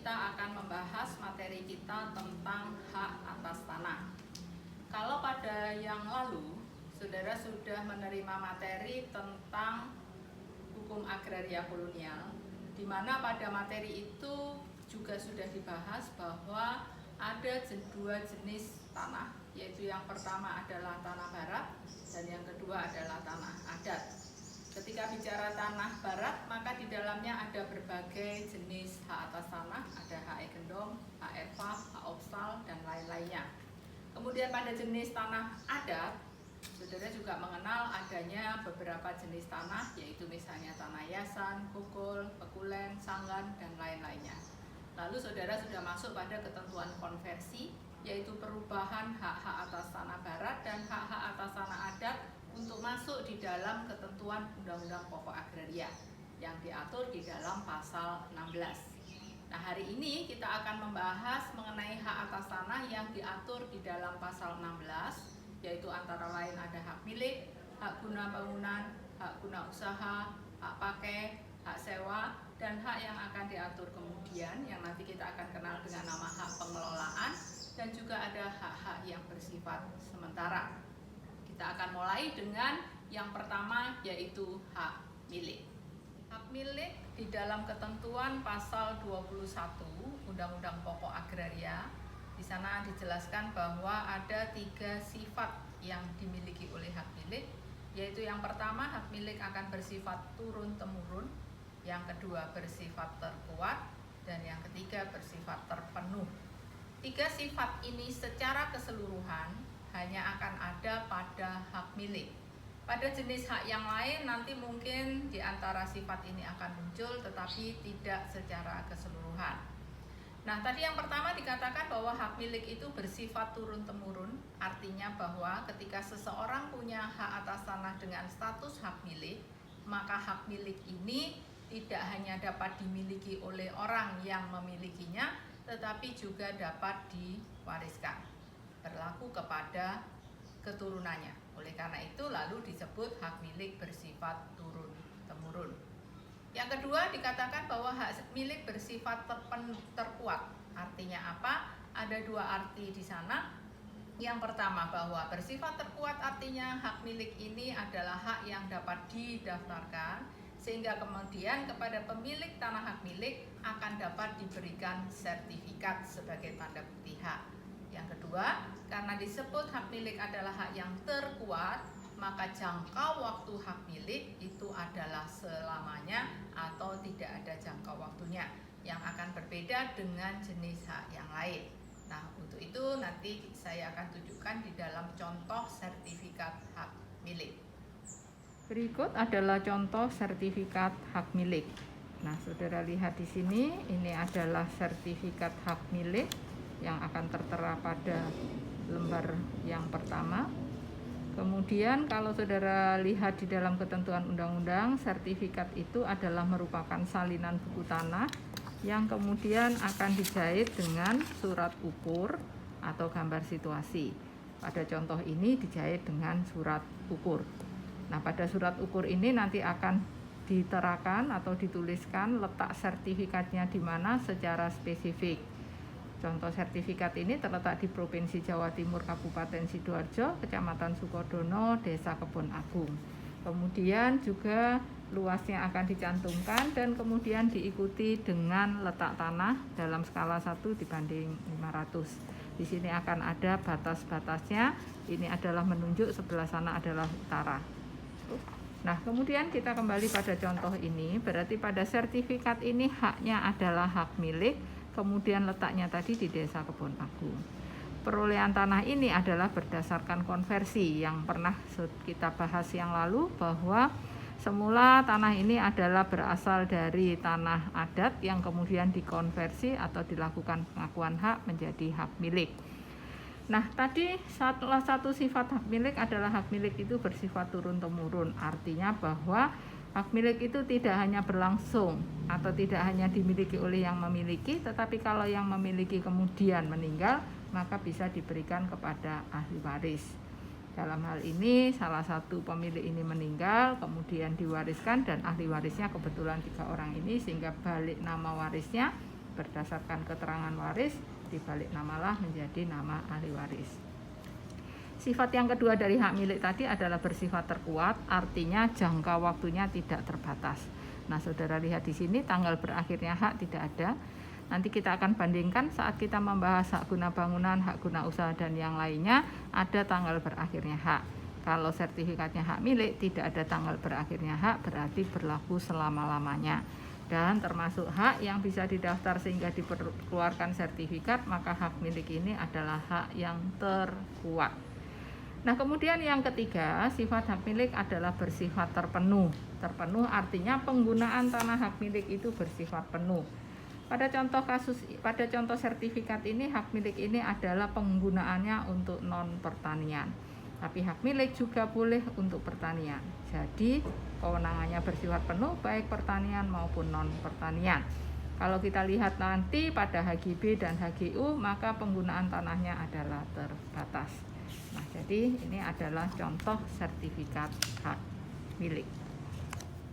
kita akan membahas materi kita tentang hak atas tanah. Kalau pada yang lalu, saudara sudah menerima materi tentang hukum agraria kolonial, di mana pada materi itu juga sudah dibahas bahwa ada dua jenis tanah, yaitu yang pertama adalah tanah barat dan yang kedua adalah tanah adat. Ketika bicara tanah barat, maka di dalamnya ada berbagai jenis hak atas tanah, ada hak egendom, hak epah, hak opsal, dan lain-lainnya. Kemudian pada jenis tanah adat, saudara juga mengenal adanya beberapa jenis tanah, yaitu misalnya tanah yasan, kukul, pekulen, sanggan, dan lain-lainnya. Lalu saudara sudah masuk pada ketentuan konversi, yaitu perubahan hak-hak atas tanah barat dan hak-hak atas tanah adat untuk masuk di dalam ketentuan Undang-Undang Pokok Agraria yang diatur di dalam pasal 16. Nah, hari ini kita akan membahas mengenai hak atas tanah yang diatur di dalam pasal 16, yaitu antara lain ada hak milik, hak guna bangunan, hak guna usaha, hak pakai, hak sewa, dan hak yang akan diatur kemudian yang nanti kita akan kenal dengan nama hak pengelolaan, dan juga ada hak-hak yang bersifat sementara. Kita akan mulai dengan yang pertama, yaitu hak milik. Hak milik di dalam ketentuan pasal 21 Undang-Undang Pokok Agraria, di sana dijelaskan bahwa ada 3 sifat yang dimiliki oleh hak milik, yaitu yang pertama, hak milik akan bersifat turun-temurun, yang kedua bersifat terkuat, dan yang ketiga bersifat terpenuh. 3 sifat ini secara keseluruhan hanya akan ada pada hak milik. Pada jenis hak yang lain nanti mungkin di antara sifat ini akan muncul, tetapi tidak secara keseluruhan. Nah, tadi yang pertama dikatakan bahwa hak milik itu bersifat turun-temurun, artinya bahwa ketika seseorang punya hak atas tanah dengan status hak milik, maka hak milik ini tidak hanya dapat dimiliki oleh orang yang memilikinya, tetapi juga dapat diwariskan, berlaku kepada keturunannya. Oleh karena itu lalu disebut hak milik bersifat turun-temurun. Yang kedua dikatakan bahwa hak milik bersifat terkuat. Artinya apa? Ada 2 arti di sana. Yang pertama bahwa bersifat terkuat artinya hak milik ini adalah hak yang dapat didaftarkan, sehingga kemudian kepada pemilik tanah hak milik akan dapat diberikan sertifikat sebagai tanda bukti hak. Yang kedua, karena disebut hak milik adalah hak yang terkuat, maka jangka waktu hak milik itu adalah selamanya atau tidak ada jangka waktunya, yang akan berbeda dengan jenis hak yang lain. Nah, untuk itu nanti saya akan tunjukkan di dalam contoh sertifikat hak milik. Berikut adalah contoh sertifikat hak milik. Nah, saudara lihat di sini, ini adalah sertifikat hak milik yang akan tertera pada lembar yang pertama. Kemudian kalau saudara lihat di dalam ketentuan undang-undang, sertifikat itu adalah merupakan salinan buku tanah yang kemudian akan dijahit dengan surat ukur atau gambar situasi. Pada contoh ini dijahit dengan surat ukur. Nah, pada surat ukur ini nanti akan diterakan atau dituliskan letak sertifikatnya di mana secara spesifik. Contoh sertifikat ini terletak di Provinsi Jawa Timur, Kabupaten Sidoarjo, Kecamatan Sukodono, Desa Kebon Agung. Kemudian juga luasnya akan dicantumkan dan kemudian diikuti dengan letak tanah dalam skala 1 dibanding 500. Di sini akan ada batas-batasnya. Ini adalah menunjuk sebelah sana adalah utara. Nah, kemudian kita kembali pada contoh ini, berarti pada sertifikat ini haknya adalah hak milik. Kemudian letaknya tadi di Desa Kebon Agung. Perolehan tanah ini adalah berdasarkan konversi yang pernah kita bahas yang lalu, bahwa semula tanah ini adalah berasal dari tanah adat yang kemudian dikonversi atau dilakukan pengakuan hak menjadi hak milik. Nah, tadi salah satu sifat hak milik adalah hak milik itu bersifat turun-temurun, artinya bahwa hak milik itu tidak hanya berlangsung atau tidak hanya dimiliki oleh yang memiliki, tetapi kalau yang memiliki kemudian meninggal, maka bisa diberikan kepada ahli waris. Dalam hal ini, salah satu pemilik ini meninggal, kemudian diwariskan dan ahli warisnya kebetulan 3 orang ini, sehingga balik nama warisnya berdasarkan keterangan waris, dibalik namalah menjadi nama ahli waris. Sifat yang kedua dari hak milik tadi adalah bersifat terkuat, artinya jangka waktunya tidak terbatas. Nah, saudara lihat di sini tanggal berakhirnya hak tidak ada. Nanti kita akan bandingkan saat kita membahas hak guna bangunan, hak guna usaha dan yang lainnya, ada tanggal berakhirnya hak. Kalau sertifikatnya hak milik tidak ada tanggal berakhirnya hak, berarti berlaku selama-lamanya. Dan termasuk hak yang bisa didaftar sehingga dikeluarkan sertifikat, maka hak milik ini adalah hak yang terkuat. Nah, kemudian yang ketiga, sifat hak milik adalah bersifat terpenuh. Terpenuh artinya penggunaan tanah hak milik itu bersifat penuh. Pada contoh sertifikat ini, hak milik ini adalah penggunaannya untuk non pertanian. Tapi hak milik juga boleh untuk pertanian. Jadi kewenangannya bersifat penuh baik pertanian maupun non pertanian. Kalau kita lihat nanti pada HGB dan HGU, maka penggunaan tanahnya adalah terbatas. Nah, jadi ini adalah contoh sertifikat hak milik.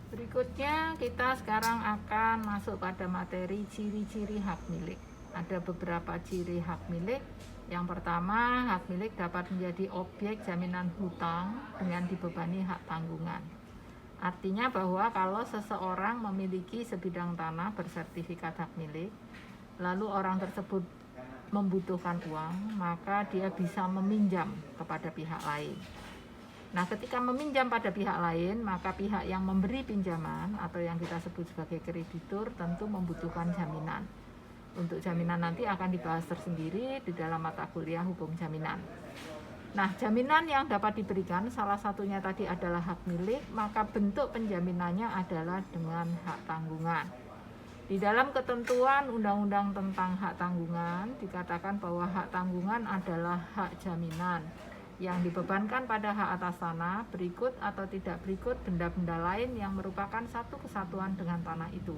Berikutnya kita sekarang akan masuk pada materi ciri-ciri hak milik. Ada beberapa ciri hak milik. Yang pertama, hak milik dapat menjadi objek jaminan hutang dengan dibebani hak tanggungan. Artinya bahwa kalau seseorang memiliki sebidang tanah bersertifikat hak milik, lalu orang tersebut membutuhkan uang, maka dia bisa meminjam kepada pihak lain. Nah, ketika meminjam pada pihak lain, maka pihak yang memberi pinjaman atau yang kita sebut sebagai kreditur tentu membutuhkan jaminan. Untuk jaminan nanti akan dibahas tersendiri di dalam mata kuliah hukum jaminan. Nah, jaminan yang dapat diberikan salah satunya tadi adalah hak milik, maka bentuk penjaminannya adalah dengan hak tanggungan. Di dalam ketentuan Undang-Undang tentang hak tanggungan dikatakan bahwa hak tanggungan adalah hak jaminan yang dibebankan pada hak atas tanah, berikut atau tidak berikut benda-benda lain yang merupakan satu kesatuan dengan tanah itu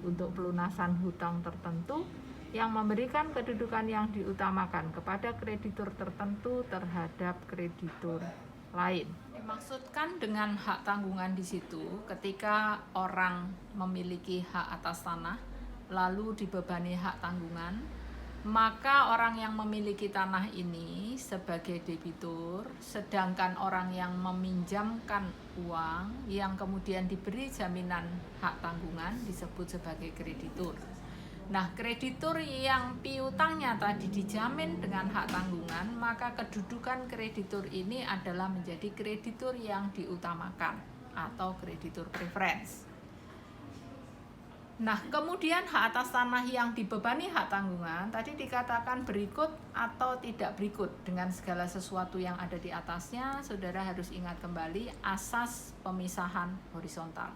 untuk pelunasan hutang tertentu yang memberikan kedudukan yang diutamakan kepada kreditur tertentu terhadap kreditur lain. Dimaksudkan dengan hak tanggungan di situ ketika orang memiliki hak atas tanah lalu dibebani hak tanggungan, maka orang yang memiliki tanah ini sebagai debitur, sedangkan orang yang meminjamkan uang yang kemudian diberi jaminan hak tanggungan disebut sebagai kreditur. Nah, kreditur yang piutangnya tadi dijamin dengan hak tanggungan, maka kedudukan kreditur ini adalah menjadi kreditur yang diutamakan atau kreditur preference. Nah, kemudian hak atas tanah yang dibebani hak tanggungan tadi dikatakan berikut atau tidak berikut dengan segala sesuatu yang ada di atasnya. Saudara harus ingat kembali asas pemisahan horizontal.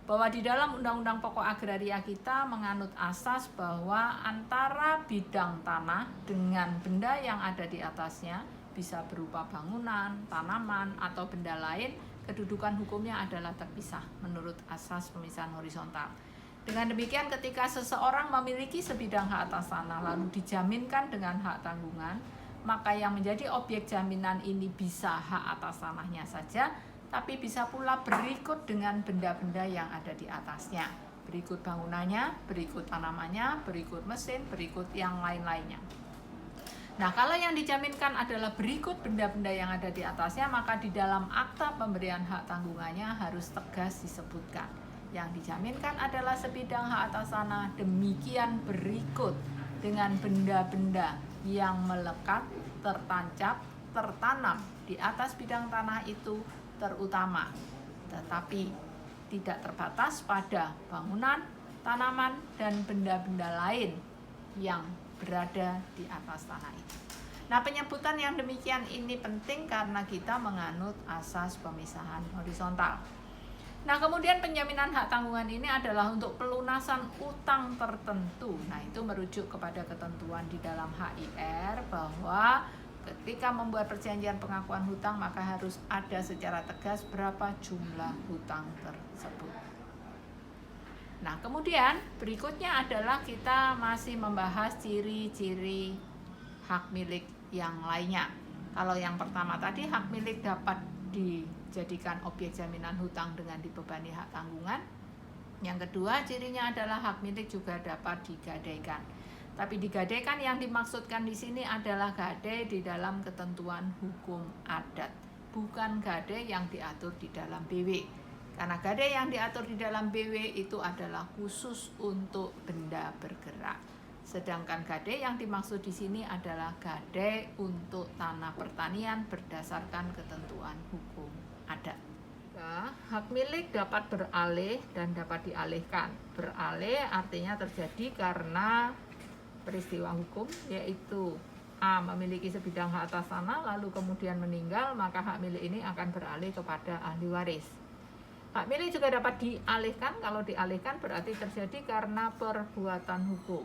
Bahwa di dalam Undang-Undang Pokok Agraria kita menganut asas bahwa antara bidang tanah dengan benda yang ada di atasnya bisa berupa bangunan, tanaman, atau benda lain, kedudukan hukumnya adalah terpisah menurut asas pemisahan horizontal. Dengan demikian ketika seseorang memiliki sebidang hak atas tanah lalu dijaminkan dengan hak tanggungan, maka yang menjadi objek jaminan ini bisa hak atas tanahnya saja, tapi bisa pula berikut dengan benda-benda yang ada di atasnya. Berikut bangunannya, berikut tanamannya, berikut mesin, berikut yang lain-lainnya. Nah, kalau yang dijaminkan adalah berikut benda-benda yang ada di atasnya, maka di dalam akta pemberian hak tanggungannya harus tegas disebutkan. Yang dijaminkan adalah sebidang hak atas tanah, demikian berikut dengan benda-benda yang melekat, tertancap, tertanam di atas bidang tanah itu terutama, tetapi tidak terbatas pada bangunan, tanaman, dan benda-benda lain yang berada di atas tanah itu. Nah, penyebutan yang demikian ini penting karena kita menganut asas pemisahan horizontal. Nah, kemudian penjaminan hak tanggungan ini adalah untuk pelunasan utang tertentu. Nah, itu merujuk kepada ketentuan di dalam HIR bahwa ketika membuat perjanjian pengakuan hutang maka harus ada secara tegas berapa jumlah hutang tersebut. Nah, kemudian berikutnya adalah kita masih membahas ciri-ciri hak milik yang lainnya. Kalau yang pertama tadi hak milik dapat dijadikan objek jaminan hutang dengan dibebani hak tanggungan. Yang kedua, cirinya adalah hak milik juga dapat digadaikan. Tapi digadaikan yang dimaksudkan di sini adalah gadai di dalam ketentuan hukum adat, bukan gadai yang diatur di dalam BW. Karena gadai yang diatur di dalam BW itu adalah khusus untuk benda bergerak. Sedangkan gadai yang dimaksud di sini adalah gadai untuk tanah pertanian berdasarkan ketentuan hukum adat. Hak milik dapat beralih dan dapat dialihkan. Beralih artinya terjadi karena peristiwa hukum, yaitu A memiliki sebidang hak atas tanah lalu kemudian meninggal, maka hak milik ini akan beralih kepada ahli waris. Hak milik juga dapat dialihkan. Kalau dialihkan berarti terjadi karena perbuatan hukum.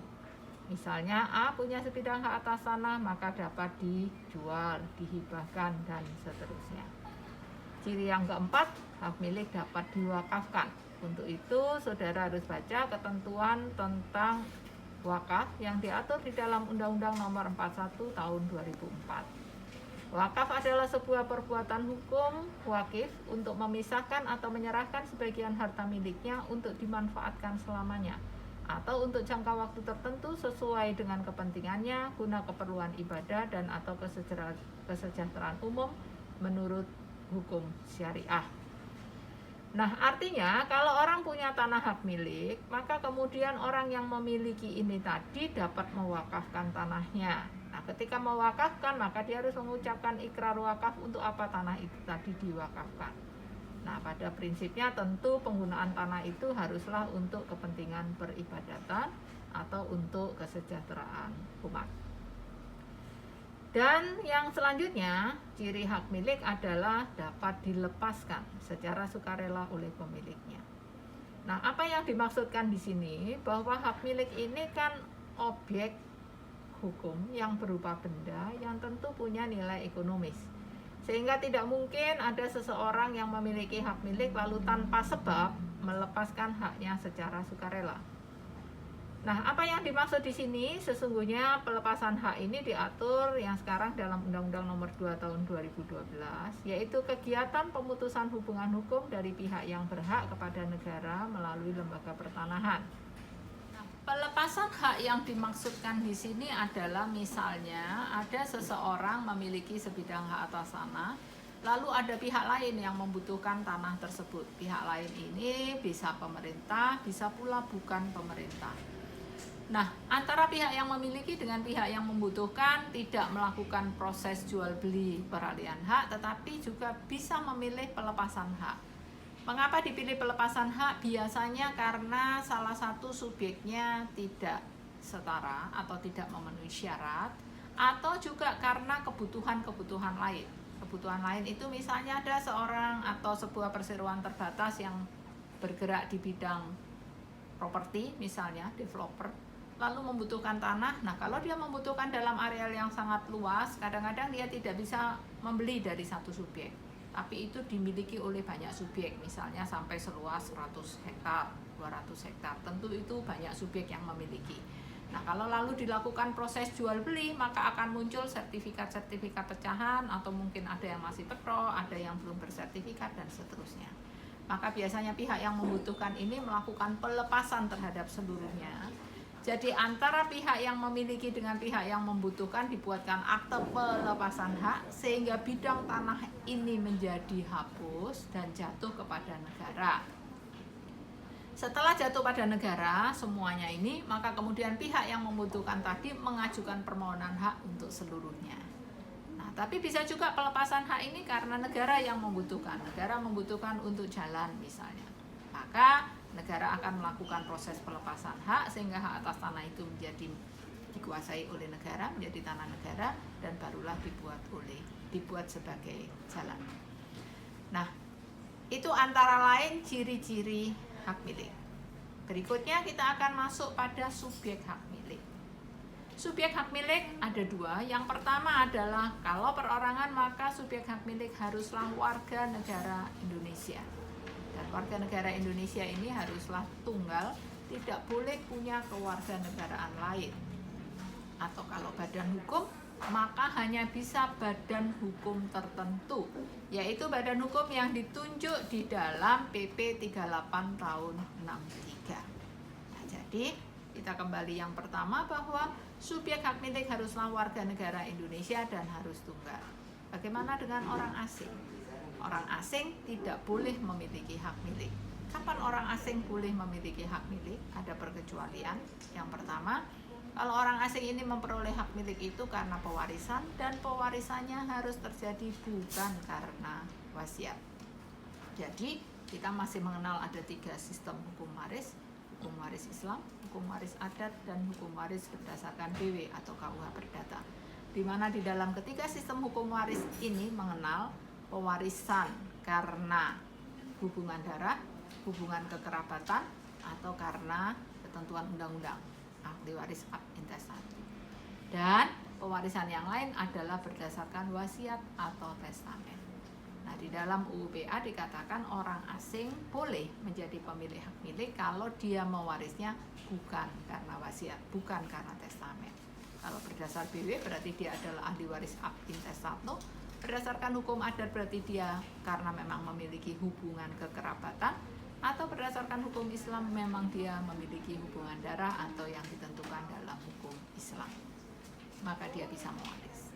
Misalnya A punya sebidang hak atas tanah, maka dapat dijual, dihibahkan, dan seterusnya. Ciri yang keempat, hak milik dapat diwakafkan. Untuk itu, saudara harus baca ketentuan tentang wakaf yang diatur di dalam Undang-Undang Nomor 41 Tahun 2004. Wakaf adalah sebuah perbuatan hukum wakif untuk memisahkan atau menyerahkan sebagian harta miliknya untuk dimanfaatkan selamanya atau untuk jangka waktu tertentu sesuai dengan kepentingannya guna keperluan ibadah dan atau kesejahteraan umum menurut hukum syariah. Nah, artinya kalau orang punya tanah hak milik, maka kemudian orang yang memiliki ini tadi dapat mewakafkan tanahnya. Nah, ketika mewakafkan, maka dia harus mengucapkan ikrar wakaf untuk apa tanah itu tadi diwakafkan. Nah, pada prinsipnya tentu penggunaan tanah itu haruslah untuk kepentingan peribadatan atau untuk kesejahteraan umat. Dan yang selanjutnya, ciri hak milik adalah dapat dilepaskan secara sukarela oleh pemiliknya. Nah, apa yang dimaksudkan di sini? Bahwa hak milik ini kan objek hukum yang berupa benda yang tentu punya nilai ekonomis. Sehingga tidak mungkin ada seseorang yang memiliki hak milik lalu tanpa sebab melepaskan haknya secara sukarela. Nah, apa yang dimaksud di sini? Sesungguhnya pelepasan hak ini diatur yang sekarang dalam Undang-Undang Nomor 2 Tahun 2012, yaitu kegiatan pemutusan hubungan hukum dari pihak yang berhak kepada negara melalui lembaga pertanahan. Nah, pelepasan hak yang dimaksudkan di sini adalah misalnya ada seseorang memiliki sebidang hak atas tanah, lalu ada pihak lain yang membutuhkan tanah tersebut. Pihak lain ini bisa pemerintah, bisa pula bukan pemerintah. Nah, antara pihak yang memiliki dengan pihak yang membutuhkan tidak melakukan proses jual beli peralihan hak, tetapi juga bisa memilih pelepasan hak. Mengapa dipilih pelepasan hak? Biasanya karena salah satu subjeknya tidak setara atau tidak memenuhi syarat, atau juga karena kebutuhan-kebutuhan lain. Kebutuhan lain itu misalnya ada seorang atau sebuah perseroan terbatas yang bergerak di bidang properti, misalnya developer, lalu membutuhkan tanah. Nah, kalau dia membutuhkan dalam areal yang sangat luas, kadang-kadang dia tidak bisa membeli dari satu subjek, tapi itu dimiliki oleh banyak subjek, misalnya sampai seluas 100 hektar, 200 hektar. Tentu itu banyak subjek yang memiliki. Nah, kalau lalu dilakukan proses jual beli, maka akan muncul sertifikat-sertifikat pecahan, atau mungkin ada yang masih petro, ada yang belum bersertifikat, dan seterusnya. Maka biasanya pihak yang membutuhkan ini melakukan pelepasan terhadap seluruhnya. Jadi antara pihak yang memiliki dengan pihak yang membutuhkan dibuatkan akte pelepasan hak, sehingga bidang tanah ini menjadi hapus dan jatuh kepada negara. Setelah jatuh pada negara semuanya ini, maka kemudian pihak yang membutuhkan tadi mengajukan permohonan hak untuk seluruhnya. Nah, tapi bisa juga pelepasan hak ini karena negara yang membutuhkan. Negara membutuhkan untuk jalan misalnya. Maka negara akan melakukan proses pelepasan hak sehingga hak atas tanah itu menjadi dikuasai oleh negara, menjadi tanah negara, dan barulah dibuat sebagai jalan. Nah, itu antara lain ciri-ciri hak milik. Berikutnya kita akan masuk pada subjek hak milik. Subjek hak milik ada dua. Yang pertama adalah kalau perorangan, maka subjek hak milik haruslah warga negara Indonesia. Dan warga negara Indonesia ini haruslah tunggal, tidak boleh punya kewarganegaraan lain. Atau kalau badan hukum, maka hanya bisa badan hukum tertentu, yaitu badan hukum yang ditunjuk di dalam PP 38 tahun 63. Nah, jadi kita kembali yang pertama bahwa subjek hak milik haruslah warga negara Indonesia dan harus tunggal. Bagaimana dengan orang asing? Orang asing tidak boleh memiliki hak milik. Kapan orang asing boleh memiliki hak milik? Ada perkecualian. Yang pertama, kalau orang asing ini memperoleh hak milik itu karena pewarisan, dan pewarisannya harus terjadi bukan karena wasiat. Jadi kita masih mengenal ada 3 sistem hukum waris: hukum waris Islam, hukum waris adat, dan hukum waris berdasarkan BW atau KUH Perdata. Di mana di dalam ketiga sistem hukum waris ini mengenal pewarisan karena hubungan darah, hubungan kekerabatan, atau karena ketentuan undang-undang, ahli waris ab intestatus. Dan pewarisan yang lain adalah berdasarkan wasiat atau testamen. Nah, di dalam UU PA dikatakan orang asing boleh menjadi pemilik hak milik kalau dia mewarisnya bukan karena wasiat, bukan karena testamen. Kalau berdasar BW berarti dia adalah ahli waris ab intestatus. Berdasarkan hukum adat berarti dia karena memang memiliki hubungan kekerabatan, atau berdasarkan hukum Islam memang dia memiliki hubungan darah atau yang ditentukan dalam hukum Islam, maka dia bisa mewaris.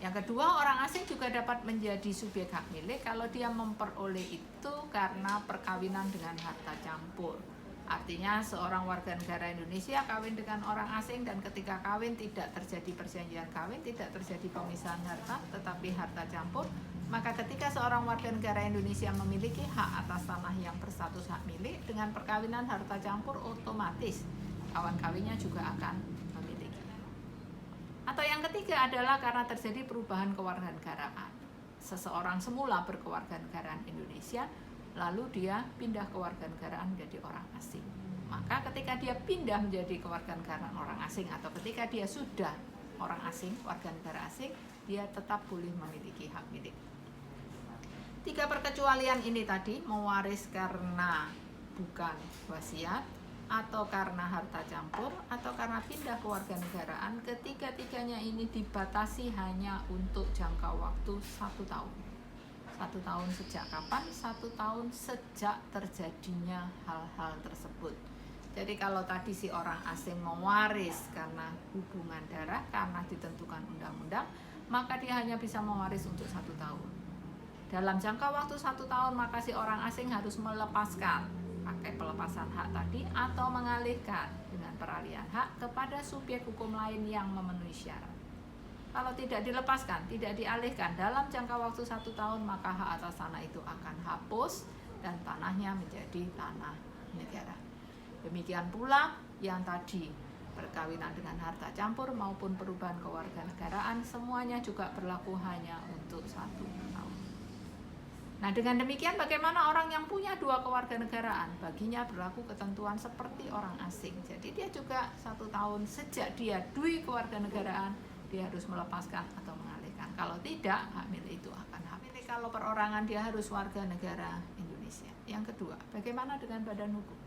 Yang kedua, orang asing juga dapat menjadi subjek hak milik kalau dia memperoleh itu karena perkawinan dengan harta campur. Artinya seorang warga negara Indonesia kawin dengan orang asing, dan ketika kawin tidak terjadi perjanjian kawin, tidak terjadi pemisahan harta, tetapi harta campur. Maka ketika seorang warga negara Indonesia memiliki hak atas tanah yang berstatus hak milik, dengan perkawinan harta campur otomatis kawan kawinnya juga akan memiliki. Atau yang ketiga adalah karena terjadi perubahan kewarganegaraan. Seseorang semula berkewarganegaraan Indonesia, lalu dia pindah kewarganegaraan menjadi orang asing. Maka ketika dia pindah menjadi kewarganegaraan orang asing, atau ketika dia sudah orang asing, warga negara asing, dia tetap boleh memiliki hak milik. 3 perkecualian ini tadi, mewaris karena bukan wasiat, atau karena harta campur, atau karena pindah kewarganegaraan, ketiga-tiganya ini dibatasi hanya untuk jangka waktu 1 tahun. 1 tahun sejak kapan? 1 tahun sejak terjadinya hal-hal tersebut. Jadi kalau tadi si orang asing mewaris karena hubungan darah, karena ditentukan undang-undang, maka dia hanya bisa mewaris untuk 1 tahun. Dalam jangka waktu 1 tahun, maka si orang asing harus melepaskan, pakai pelepasan hak tadi, atau mengalihkan dengan peralihan hak kepada subjek hukum lain yang memenuhi syarat. Kalau tidak dilepaskan, tidak dialihkan dalam jangka waktu 1 tahun, maka hak atas tanah itu akan hapus dan tanahnya menjadi tanah negara. Demikian pula yang tadi, perkawinan dengan harta campur maupun perubahan kewarganegaraan, semuanya juga berlaku hanya untuk 1 tahun. Nah, dengan demikian bagaimana orang yang punya 2 kewarganegaraan? Baginya berlaku ketentuan seperti orang asing. Jadi dia juga 1 tahun sejak dia 2 kewarganegaraan, dia harus melepaskan atau mengalihkan. Kalau tidak, hak milik itu akan hak milik. Kalau perorangan dia harus warga negara Indonesia. Yang kedua, bagaimana dengan badan hukum?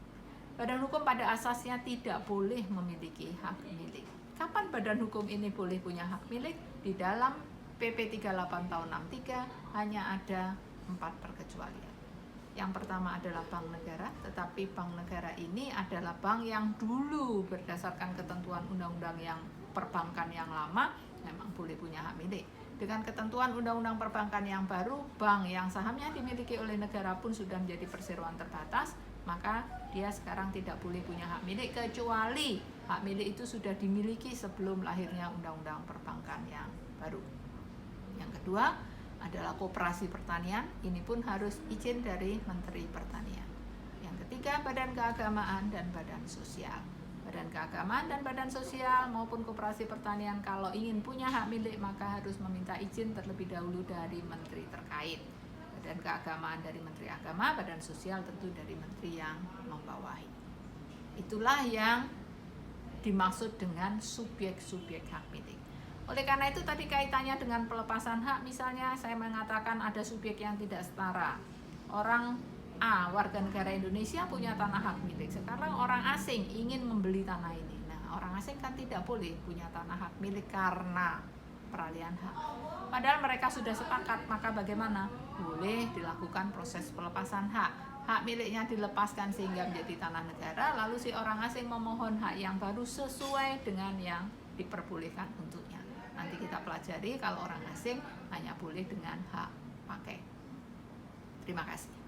Badan hukum pada asasnya tidak boleh memiliki hak milik. Kapan badan hukum ini boleh punya hak milik? Di dalam PP 38 tahun 63 hanya ada 4 perkecualian. Yang pertama adalah bank negara, tetapi bank negara ini adalah bank yang dulu berdasarkan ketentuan undang-undang yang perbankan yang lama memang boleh punya hak milik. Dengan ketentuan undang-undang perbankan yang baru, bank yang sahamnya dimiliki oleh negara pun sudah menjadi perseroan terbatas, maka dia sekarang tidak boleh punya hak milik kecuali hak milik itu sudah dimiliki sebelum lahirnya undang-undang perbankan yang baru. Yang kedua adalah koperasi pertanian, ini pun harus izin dari Menteri Pertanian. Yang ketiga, badan keagamaan dan badan sosial. Badan keagamaan dan badan sosial maupun koperasi pertanian kalau ingin punya hak milik maka harus meminta izin terlebih dahulu dari menteri terkait. Badan keagamaan dari Menteri Agama, badan sosial tentu dari menteri yang membawahi. Itulah yang dimaksud dengan subjek-subjek hak milik. Oleh karena itu tadi kaitannya dengan pelepasan hak, misalnya saya mengatakan ada subjek yang tidak setara. Orang A, warga negara Indonesia punya tanah hak milik. Sekarang orang asing ingin membeli tanah ini. Nah, orang asing kan tidak boleh punya tanah hak milik karena peralihan hak. Padahal mereka sudah sepakat, maka bagaimana? Boleh dilakukan proses pelepasan hak. Hak miliknya dilepaskan sehingga menjadi tanah negara, lalu si orang asing memohon hak yang baru sesuai dengan yang diperbolehkan untuknya. Nanti kita pelajari kalau orang asing hanya boleh dengan hak pakai. Terima kasih.